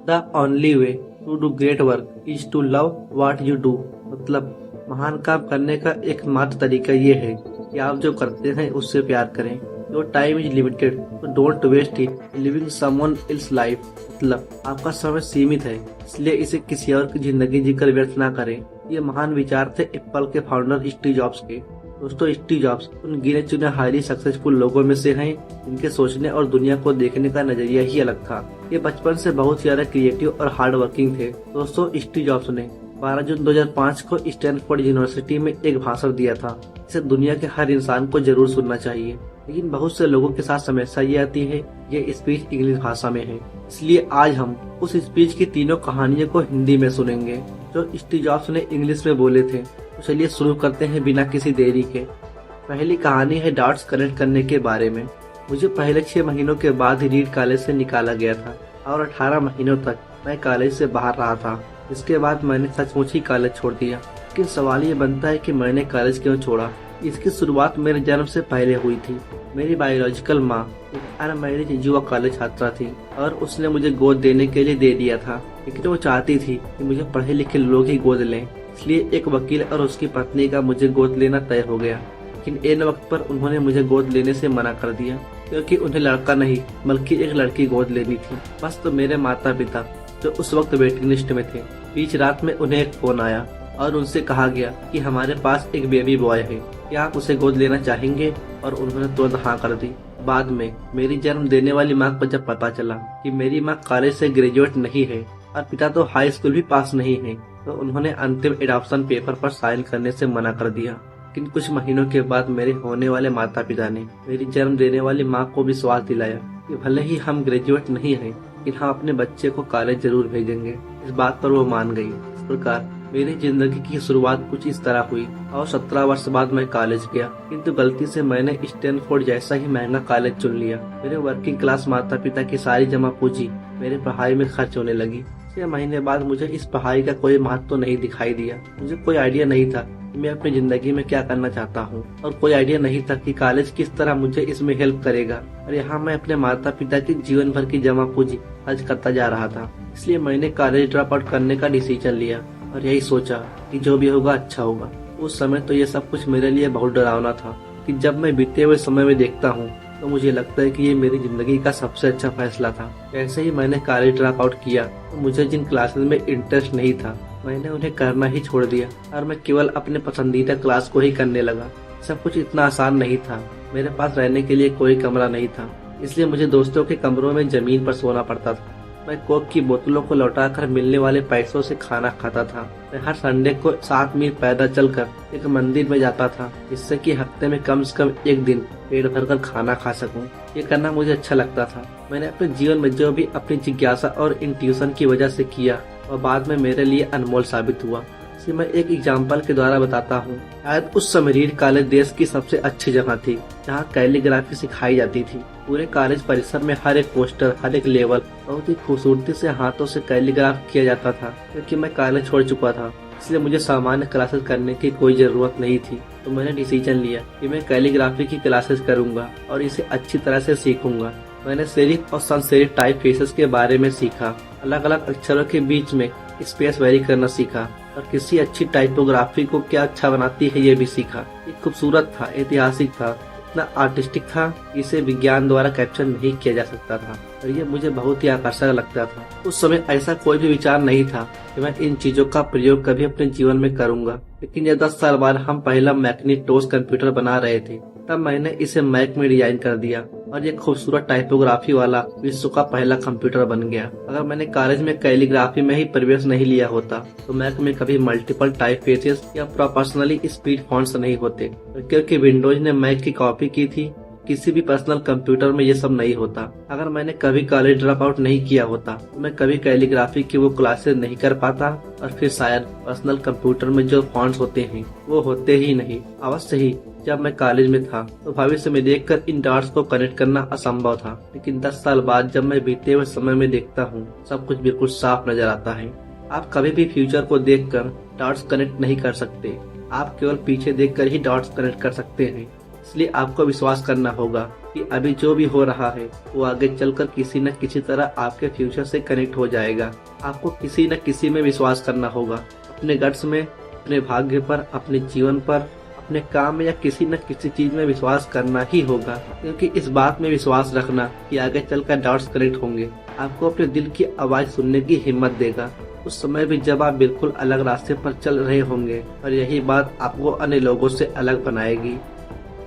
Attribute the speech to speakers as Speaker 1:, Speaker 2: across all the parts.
Speaker 1: The only way to do great work is to love what you do. मतलब महान काम करने का एकमात्र तरीका ये है कि आप जो करते हैं उससे प्यार करें। योर टाइम इज लिमिटेड तो don't waste it living someone else life. मतलब आपका समय सीमित है, इसलिए इसे किसी और की जिंदगी जीकर व्यर्थ ना करें। ये महान विचार थे एप्पल के फाउंडर स्टीव जॉब्स के। दोस्तों, स्टीव जॉब्स उन गिने चुने हाईली सक्सेसफुल लोगों में से हैं जिनके सोचने और दुनिया को देखने का नजरिया ही अलग था। ये बचपन से बहुत ज्यादा क्रिएटिव और हार्ड वर्किंग थे। दोस्तों, स्टीव जॉब्स ने 12 जून 2005 को स्टैनफोर्ड यूनिवर्सिटी में एक भाषण दिया था। इसे दुनिया के हर इंसान को जरूर सुनना चाहिए, लेकिन बहुत से लोगों के साथ समस्या ये आती है, ये स्पीच इंग्लिश भाषा में है। इसलिए आज हम उस स्पीच की तीनों कहानियों को हिंदी में सुनेंगे जो स्टीव जॉब्स ने इंग्लिश में बोले थे। तो चलिए शुरू करते हैं बिना किसी देरी के। पहली कहानी है डॉट्स कनेक्ट करने के बारे में। मुझे पहले 6 महीनों के बाद ही रीड कॉलेज से निकाला गया था और 18 महीनों तक मैं कॉलेज से बाहर रहा था। इसके बाद मैंने सचमुच ही कॉलेज छोड़ दिया। लेकिन सवाल ये बनता है कि मैंने कॉलेज क्यों छोड़ा। इसकी शुरुआत मेरे जन्म से पहले हुई थी। मेरी बायोलॉजिकल माँ एक अनमैरिड युवा कॉलेज छात्रा थी और उसने मुझे गोद देने के लिए दे दिया था, लेकिन वो चाहती थी कि मुझे पढ़े लिखे लोग ही गोद लें। इसलिए एक वकील और उसकी पत्नी का मुझे गोद लेना तय हो गया। लेकिन एन वक्त पर उन्होंने मुझे गोद लेने से मना कर दिया, क्योंकि उन्हें लड़का नहीं बल्कि एक लड़की गोद लेनी थी। बस तो मेरे माता पिता जो उस वक्त वेटिंग लिस्ट में थे, बीच रात में उन्हें एक फोन आया और उनसे कहा गया कि हमारे पास एक बेबी बॉय है, क्या आप उसे गोद लेना चाहेंगे? और उन्होंने तुरंत हाँ कर दी। बाद में मेरी जन्म देने वाली माँ को जब पता चला कि मेरी माँ कॉलेज से ग्रेजुएट नहीं है और पिता तो हाई स्कूल भी पास नहीं है, तो उन्होंने अंतिम एडॉप्शन पेपर पर साइन करने से मना कर दिया। लेकिन कुछ महीनों के बाद मेरे होने वाले माता पिता ने मेरी जन्म देने वाली माँ को विश्वास दिलाया कि भले ही हम ग्रेजुएट नहीं हैं, लेकिन हम अपने बच्चे को कॉलेज जरूर भेजेंगे। इस बात पर वो मान गई। इस प्रकार मेरी जिंदगी की शुरुआत कुछ इस तरह हुई और 17 वर्ष बाद मैं कॉलेज गया, किंतु गलती से मैंने स्टैनफोर्ड जैसा ही महंगा कॉलेज चुन लिया। मेरे वर्किंग क्लास माता पिता की सारी जमा पूंजी मेरे पढ़ाई में खर्च होने लगी। 6 महीने बाद मुझे इस पढ़ाई का कोई महत्व नहीं दिखाई दिया। मुझे कोई आइडिया नहीं था कि मैं अपनी जिंदगी में क्या करना चाहता हूँ और कोई आइडिया नहीं था कि कॉलेज किस तरह मुझे इसमें हेल्प करेगा। और यहाँ मैं अपने माता पिता की जीवन भर की जमा पूंजी खर्च करता जा रहा था। इसलिए मैंने कॉलेज ड्रॉप आउट करने का डिसीजन लिया और यही सोचा कि जो भी होगा अच्छा होगा। उस समय तो ये सब कुछ मेरे लिए बहुत डरावना था कि जब मैं बीते हुए समय में देखता हूँ तो मुझे लगता है कि ये मेरी जिंदगी का सबसे अच्छा फैसला था। जैसे ही मैंने कॉलेज ड्रॉप आउट किया तो मुझे जिन क्लासेस में इंटरेस्ट नहीं था मैंने उन्हें करना ही छोड़ दिया और मैं केवल अपने पसंदीदा क्लास को ही करने लगा। सब कुछ इतना आसान नहीं था। मेरे पास रहने के लिए कोई कमरा नहीं था, इसलिए मुझे दोस्तों के कमरों में जमीन पर सोना पड़ता था। मैं कोक की बोतलों को लौटाकर मिलने वाले पैसों से खाना खाता था। मैं हर संडे को 7 मील पैदल चलकर एक मंदिर में जाता था, जिससे कि हफ्ते में कम से कम एक दिन पेट भरकर खाना खा सकूं। ये करना मुझे अच्छा लगता था। मैंने अपने जीवन में जो भी अपनी जिज्ञासा और इंट्यूशन की वजह से किया और बाद में मेरे लिए अनमोल साबित हुआ। इसे मैं एक एग्जाम्पल के द्वारा बताता हूँ। शायद उस समय रीड कॉलेज देश की सबसे अच्छी जगह थी जहाँ कैलीग्राफी सिखाई जाती थी। पूरे कॉलेज परिसर में हर एक पोस्टर, हर एक लेवल बहुत ही खूबसूरती से हाथों से कैलीग्राफ किया जाता था। क्योंकि मैं कॉलेज छोड़ चुका था, इसलिए मुझे सामान्य क्लासेस करने की कोई जरूरत नहीं थी। तो मैंने डिसीजन लिया कि मैं कैलीग्राफी की क्लासेस करूंगा और इसे अच्छी तरह से सीखूंगा। मैंने सेरिफ और sans serif टाइप फेसेस के बारे में सीखा, अलग अलग अक्षरों के बीच में स्पेस वेरी करना सीखा और किसी अच्छी टाइपोग्राफी को क्या अच्छा बनाती है ये भी सीखा। ये खूबसूरत था, ऐतिहासिक था, इतना आर्टिस्टिक था, इसे विज्ञान द्वारा कैप्चर नहीं किया जा सकता था और ये मुझे बहुत ही आकर्षक लगता था। उस समय ऐसा कोई भी विचार नहीं था कि मैं इन चीजों का प्रयोग कभी अपने जीवन में करूंगा। लेकिन जब 10 साल बाद हम पहला मैग्नेटोस कंप्यूटर बना रहे थे, तब मैंने इसे मैक में डिजाइन कर दिया और ये खूबसूरत टाइपोग्राफी वाला विश्व का पहला कंप्यूटर बन गया। अगर मैंने कॉलेज में कैलीग्राफी में ही प्रवेश नहीं लिया होता तो मैक में कभी मल्टीपल टाइप फेसेस या प्रोपोर्शनली स्पीड फॉन्ट्स नहीं होते, क्योंकि विंडोज ने मैक की कॉपी की थी। किसी भी पर्सनल कंप्यूटर में ये सब नहीं होता। अगर मैंने कभी कॉलेज ड्रॉप आउट नहीं किया होता तो मैं कभी कैलीग्राफी की वो क्लासेस नहीं कर पाता और फिर शायद पर्सनल कंप्यूटर में जो फॉन्ट्स होते हैं वो होते ही नहीं। अवश्य ही जब मैं कॉलेज में था तो भविष्य में देखकर इन डॉट्स को कनेक्ट करना असंभव था, लेकिन 10 साल बाद जब मैं बीते हुए समय में देखता हूँ सब कुछ बिल्कुल साफ नजर आता है। आप कभी भी फ्यूचर को देखकर डॉट्स कनेक्ट नहीं कर सकते, आप केवल पीछे देखकर ही डॉट्स कनेक्ट कर सकते हैं। इसलिए आपको विश्वास करना होगा कि अभी जो भी हो रहा है वो आगे चलकर किसी न किसी तरह आपके फ्यूचर से कनेक्ट हो जाएगा। आपको किसी न किसी में विश्वास करना होगा, अपने गट्स में, अपने भाग्य पर, अपने जीवन पर, अपने काम में या किसी न किसी चीज में विश्वास करना ही होगा, क्योंकि इस बात में विश्वास रखना कि आगे चलकर डॉट्स कनेक्ट होंगे आपको अपने दिल की आवाज सुनने की हिम्मत देगा, उस समय भी जब आप बिल्कुल अलग रास्ते पर चल रहे होंगे, और यही बात आपको अन्य लोगों से अलग बनाएगी।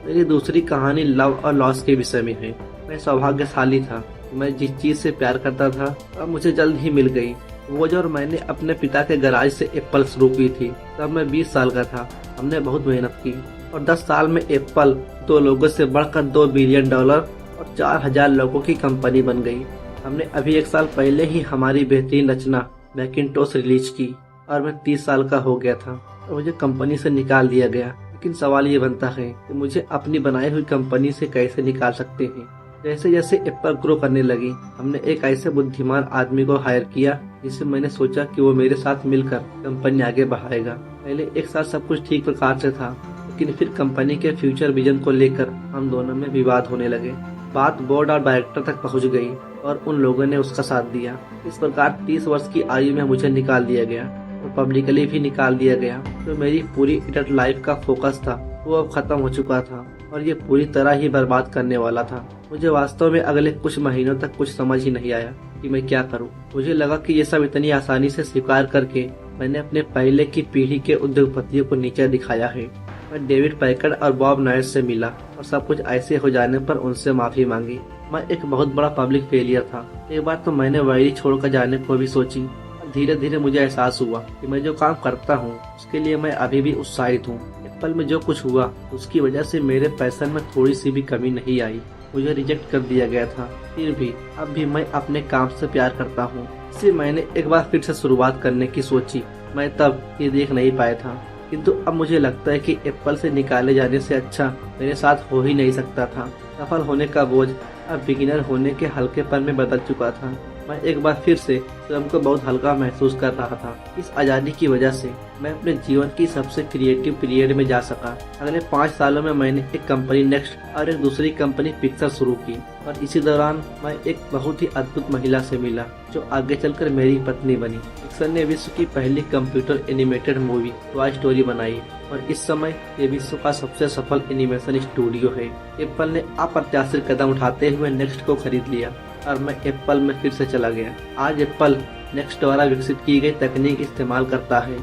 Speaker 1: मेरी दूसरी कहानी लव और लॉस के विषय में है। मैं सौभाग्यशाली था, मैं जिस चीज से प्यार करता था अब मुझे जल्द ही मिल गई। वो जो और मैंने अपने पिता के गैराज से एप्पल शुरू की थी, तब मैं 20 साल का था। हमने बहुत मेहनत की और 10 साल में एप्पल 2 लोगों से बढ़कर $2 बिलियन और 4000 लोगों की कंपनी बन गई। हमने अभी 1 साल पहले ही हमारी बेहतरीन रचना मैकिन्टोश रिलीज की और मैं 30 साल का हो गया था और मुझे कंपनी से निकाल दिया गया। लेकिन सवाल ये बनता है कि मुझे अपनी बनाई हुई कंपनी से कैसे निकाल सकते हैं। जैसे जैसे एप्पल ग्रो करने लगी, हमने एक ऐसे बुद्धिमान आदमी को हायर किया जिससे मैंने सोचा कि वो मेरे साथ मिलकर कंपनी आगे बढ़ाएगा। पहले 1 साल सब कुछ ठीक प्रकार से था, लेकिन फिर कंपनी के फ्यूचर विजन को लेकर हम दोनों में विवाद होने लगे। बात बोर्ड और डायरेक्टर तक पहुंच गई और उन लोगों ने उसका साथ दिया। इस प्रकार 30 वर्ष की आयु में मुझे निकाल दिया गया और पब्लिकली भी निकाल दिया गया। तो मेरी पूरी एडल्ट लाइफ का फोकस था वो अब खत्म हो चुका था और ये पूरी तरह ही बर्बाद करने वाला था। मुझे वास्तव में अगले कुछ महीनों तक कुछ समझ ही नहीं आया कि मैं क्या करूं। मुझे लगा कि ये सब इतनी आसानी से स्वीकार करके मैंने अपने पहले की पीढ़ी के उद्योगपतियों को नीचे दिखाया है। मैं डेविड पैकर्ड और बॉब नॉयस से मिला और सब कुछ ऐसे हो जाने पर उनसे माफी मांगी। मैं एक बहुत बड़ा पब्लिक फेलियर था। एक बार तो मैंने वैली छोड़कर जाने को भी सोची। धीरे धीरे मुझे एहसास हुआ कि मैं जो काम करता हूँ उसके लिए मैं अभी भी उत्साहित हूँ। एप्पल में जो कुछ हुआ उसकी वजह से मेरे पैशन में थोड़ी सी भी कमी नहीं आई। मुझे रिजेक्ट कर दिया गया था, फिर भी अब भी मैं अपने काम से प्यार करता हूँ। इसलिए मैंने एक बार फिर से शुरुआत करने की सोची। मैं तब ये देख नहीं पाया था, किंतु अब मुझे लगता है कि एप्पल से निकाले जाने से अच्छा मेरे साथ हो ही नहीं सकता था। सफल होने का बोझ अब बिगिनर होने के हल्केपन में बदल चुका था। मैं एक बार फिर से स्वयं को बहुत हल्का महसूस कर रहा था। इस आजादी की वजह से मैं अपने जीवन की सबसे क्रिएटिव पीरियड में जा सका। अगले 5 सालों में मैंने एक कंपनी नेक्स्ट और एक दूसरी कंपनी पिक्चर शुरू की और इसी दौरान मैं एक बहुत ही अद्भुत महिला से मिला जो आगे चलकर मेरी पत्नी बनी। पिक्चर ने विश्व की पहली computer animated movie toy story बनाई और इस समय ये विश्व का सबसे सफल एनिमेशन स्टूडियो है। एप्पल ने अप्रत्याशित कदम उठाते हुए नेक्स्ट को खरीद लिया और मैं एप्पल में फिर से चला गया। आज एप्पल नेक्स्ट द्वारा विकसित की गई तकनीक इस्तेमाल करता है।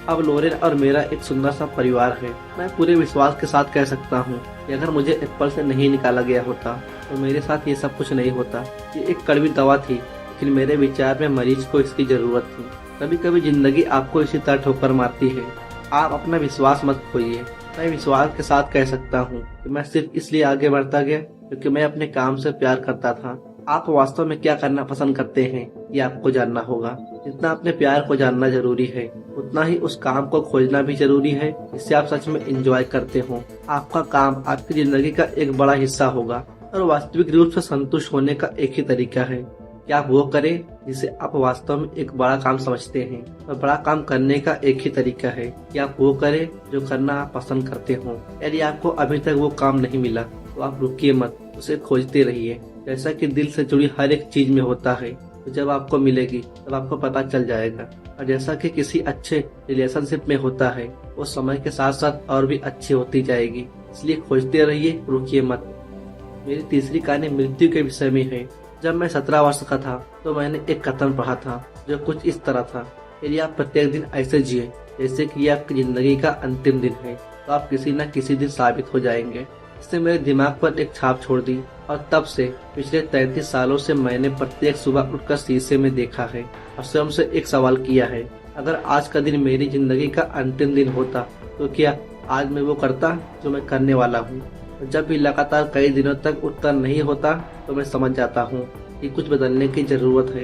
Speaker 1: अब लोरेन और मेरा एक सुंदर सा परिवार है। मैं पूरे विश्वास के साथ कह सकता हूँ कि अगर मुझे एप्पल से नहीं निकाला गया होता तो मेरे साथ ये सब कुछ नहीं होता। ये एक कड़वी दवा थी, लेकिन मेरे विचार में मरीज को इसकी जरूरत थी। कभी कभी जिंदगी आपको इसी तरह ठोकर मारती है। आप अपना विश्वास मत खोइए। मैं विश्वास के साथ कह सकता हूँ कि मैं सिर्फ इसलिए आगे बढ़ता गया क्योंकि मैं अपने काम से प्यार करता था। आप वास्तव में क्या करना पसंद करते हैं ये आपको जानना होगा। जितना अपने प्यार को जानना जरूरी है उतना ही उस काम को खोजना भी जरूरी है जिससे आप सच में एंजॉय करते हो। आपका काम आपकी जिंदगी का एक बड़ा हिस्सा होगा और वास्तविक रूप से संतुष्ट होने का एक ही तरीका है कि आप वो करें जिसे आप वास्तव में एक बड़ा काम समझते हैं। और बड़ा काम करने का एक ही तरीका है कि आप वो करें जो करना आप पसंद करते हो। यदि आपको अभी तक वो काम नहीं मिला तो आप रुकिए मत, उसे खोजते रहिए। जैसा कि दिल से जुड़ी हर एक चीज में होता है, तो जब आपको मिलेगी तब आपको पता चल जाएगा। और जैसा कि किसी अच्छे रिलेशनशिप में होता है, वो समय के साथ साथ और भी अच्छी होती जाएगी। इसलिए खोजते रहिए, रुकिए मत। मेरी तीसरी कहानी मृत्यु के विषय में है। जब मैं 17 वर्ष का था तो मैंने एक कथन पढ़ा था जो कुछ इस तरह था, यदि आप प्रत्येक दिन ऐसे जिए जैसे कि ये आपकी जिंदगी का अंतिम दिन है तो आप किसी न किसी दिन साबित हो जाएंगे। इसने मेरे दिमाग पर एक छाप छोड़ दी और तब से पिछले 33 सालों से मैंने प्रत्येक सुबह उठकर शीशे में देखा है और स्वयं से एक सवाल किया है, अगर आज का दिन मेरी जिंदगी का अंतिम दिन होता तो क्या आज मैं वो करता जो मैं करने वाला हूँ। जब भी लगातार कई दिनों तक उत्तर नहीं होता तो मैं समझ जाता हूँ कि कुछ बदलने की जरूरत है।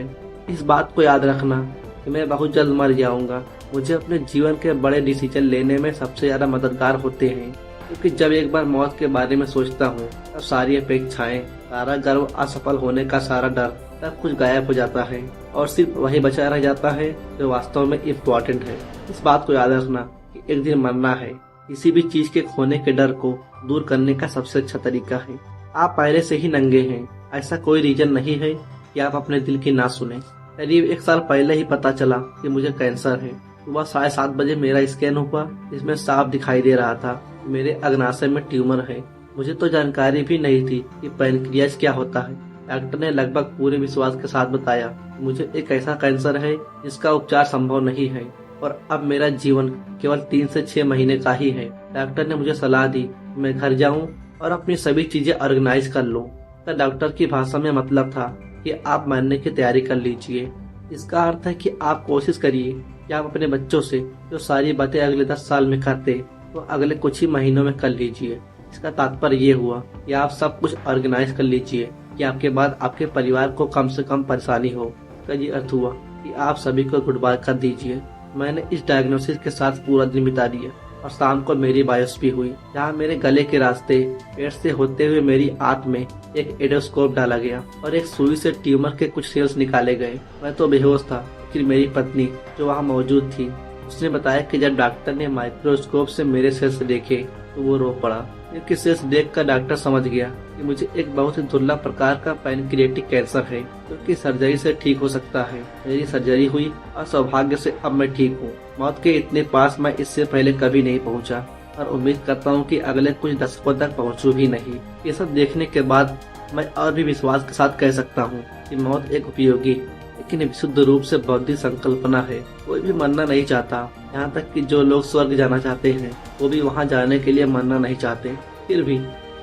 Speaker 1: इस बात को याद रखना कि मैं बहुत जल्द मर जाऊंगा मुझे अपने जीवन के बड़े डिसीजन लेने में सबसे ज्यादा मददगार होते हैं, क्योंकि जब एक बार मौत के बारे में सोचता हूँ तब सारी अपेक्षाएं, सारा गर्व, असफल होने का सारा डर, सब कुछ गायब हो जाता है और सिर्फ वही बचा रह जाता है जो वास्तव में इम्पोर्टेंट है। इस बात को याद रखना कि एक दिन मरना है। किसी भी चीज के खोने के डर को दूर करने का सबसे अच्छा तरीका है आप पहले से ही नंगे हैं, ऐसा कोई रीजन नहीं है कि आप अपने दिल की ना सुने। करीब 1 साल पहले ही पता चला कि मुझे कैंसर है। सुबह 7:30 बजे मेरा स्कैन हुआ, जिसमें साफ दिखाई दे रहा था कि मेरे अग्नाशय में ट्यूमर है। मुझे तो जानकारी भी नहीं थी कि पैनक्रियाज क्या होता है। डॉक्टर ने लगभग पूरे विश्वास के साथ बताया कि मुझे एक ऐसा कैंसर है जिसका उपचार संभव नहीं है और अब मेरा जीवन केवल 3 से 6 महीने का ही है। डॉक्टर ने मुझे सलाह दी कि मैं घर जाऊं और अपनी सभी चीजें ऑर्गेनाइज कर लूं। तो डॉक्टर की भाषा में मतलब था कि आप मरने की तैयारी कर लीजिए। इसका अर्थ है कि आप कोशिश करिए कि आप अपने बच्चों से जो सारी बातें अगले 10 साल में करते तो अगले कुछ ही महीनों में कर लीजिए। इसका तात्पर्य ये हुआ कि आप सब कुछ ऑर्गेनाइज कर लीजिए कि आपके बाद आपके परिवार को कम से कम परेशानी हो। इसका ये अर्थ हुआ कि आप सभी को गुड बाय कर दीजिए। मैंने इस डायग्नोसिस के साथ पूरा दिन बिता दिया और शाम को मेरी बायोप्सी हुई, जहाँ मेरे गले के रास्ते पेट से होते हुए मेरी आंत में एक एंडोस्कोप डाला गया और एक सुई से ट्यूमर के कुछ सेल्स निकाले गए। मैं तो बेहोश था, लेकिन मेरी पत्नी जो वहाँ मौजूद थी उसने बताया कि जब डॉक्टर ने माइक्रोस्कोप से मेरे सेल्स देखे तो वो रो पड़ा। इनके सेल्स देखकर डॉक्टर समझ गया कि मुझे एक बहुत ही दुर्लभ प्रकार का पैनक्रियाटिक कैंसर है, जो कि सर्जरी से ठीक हो सकता है। मेरी सर्जरी हुई और सौभाग्य से अब मैं ठीक हूँ। मौत के इतने पास मैं इससे पहले कभी नहीं पहुँचा और उम्मीद करता हूँ कि अगले कुछ दशकों तक पहुँचूं भी नहीं। ये सब देखने के बाद मैं और भी विश्वास के साथ कह सकता हूँ कि मौत एक उपयोगी लेकिन विशुद्ध रूप से बौद्धिक संकल्पना है। कोई भी मरना नहीं चाहता, यहाँ तक कि जो लोग स्वर्ग जाना चाहते हैं वो भी वहाँ जाने के लिए मरना नहीं चाहते। फिर भी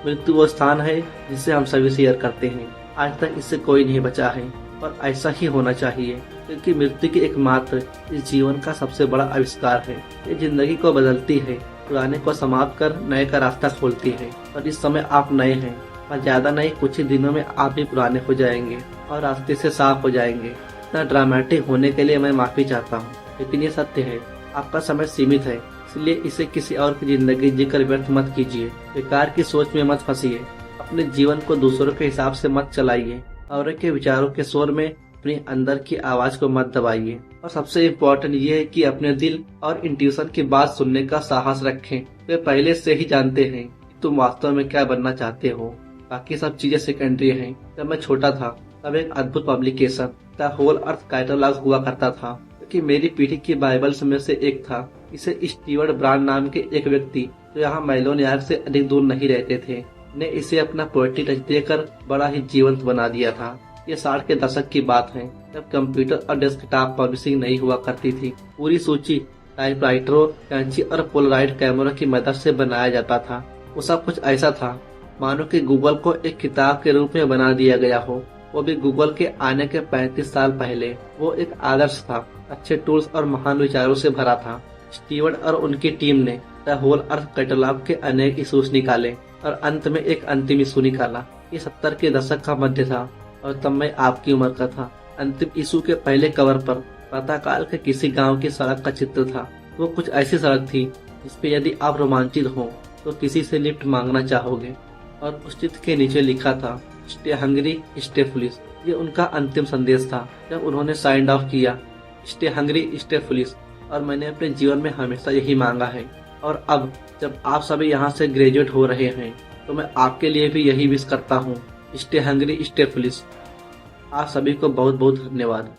Speaker 1: मृत्यु वो स्थान है जिसे हम सभी शेयर करते हैं। आज तक इससे कोई नहीं बचा है और ऐसा ही होना चाहिए, क्योंकि मृत्यु की एकमात्र इस जीवन का सबसे बड़ा आविष्कार है। ये जिंदगी को बदलती है, पुराने को समाप्त कर नए का रास्ता खोलती है। और इस समय आप नए हैं और ज्यादा नहीं, कुछ ही दिनों में आप भी पुराने हो जाएंगे और रास्ते से साफ हो जाएंगे। इतना ड्रामेटिक होने के लिए मैं माफी चाहता हूँ, लेकिन ये सत्य है। आपका समय सीमित है, इसलिए इसे किसी और की जिंदगी जीकर व्यर्थ मत कीजिए। बेकार की सोच में मत फंसिए, अपने जीवन को दूसरों के हिसाब से मत चलाइए और के विचारों के शोर में अपने अंदर की आवाज को मत दबाइए। और सबसे इम्पोर्टेंट ये है कि अपने दिल और इंट्यूशन की बात सुनने का साहस रखें। वे पहले से ही जानते हैं कि तुम वास्तव में क्या बनना चाहते हो, बाकी सब चीजें सेकेंडरी हैं। जब मैं छोटा था तब एक अद्भुत publication the Whole Earth Catalog हुआ करता था, कि मेरी पीढ़ी की बाइबल्स में से एक था। इसे स्टीवर्ट ब्रांड नाम के एक व्यक्ति जो यहाँ मेलोन यार्क से अधिक दूर नहीं रहते थे ने इसे अपना पोएट्री टच देकर बड़ा ही जीवंत बना दिया था। ये 60 के दशक की बात है, जब कंप्यूटर और डेस्कटॉप पब्लिशिंग नहीं हुआ करती थी। पूरी सूची टाइपराइटरों, कैंची और पोलराइड कैमरों की मदद से बनाया जाता था। वो सब कुछ ऐसा था मानो कि गूगल को एक किताब के रूप में बना दिया गया हो, वो भी गूगल के आने के 35 साल पहले। वो एक आदर्श था, अच्छे टूल्स और महान विचारों से भरा था। स्टीवर्ट और उनकी टीम ने द होल अर्थ कैटलॉग के अनेक इशूज निकाले और अंत में एक अंतिम इशू निकाला। ये 70 के दशक का मध्य था और तब मैं आपकी उम्र का था। अंतिम इशू के पहले कवर पर प्रातःकाल के किसी गांव की सड़क का चित्र था। वो कुछ ऐसी सड़क थी जिसपे यदि आप रोमांचित हो तो किसी से लिफ्ट मांगना चाहोगे, और उस चित्र के नीचे लिखा था स्टे हंग्री स्टे फुलिश। ये उनका अंतिम संदेश था जब उन्होंने साइन ऑफ किया, स्टे हंग्री स्टे फुलिश। और मैंने अपने जीवन में हमेशा यही मांगा है। और अब जब आप सभी यहाँ से ग्रेजुएट हो रहे हैं तो मैं आपके लिए भी यही विश करता हूँ, स्टे हंग्री स्टे फुलिश। आप सभी को बहुत बहुत धन्यवाद।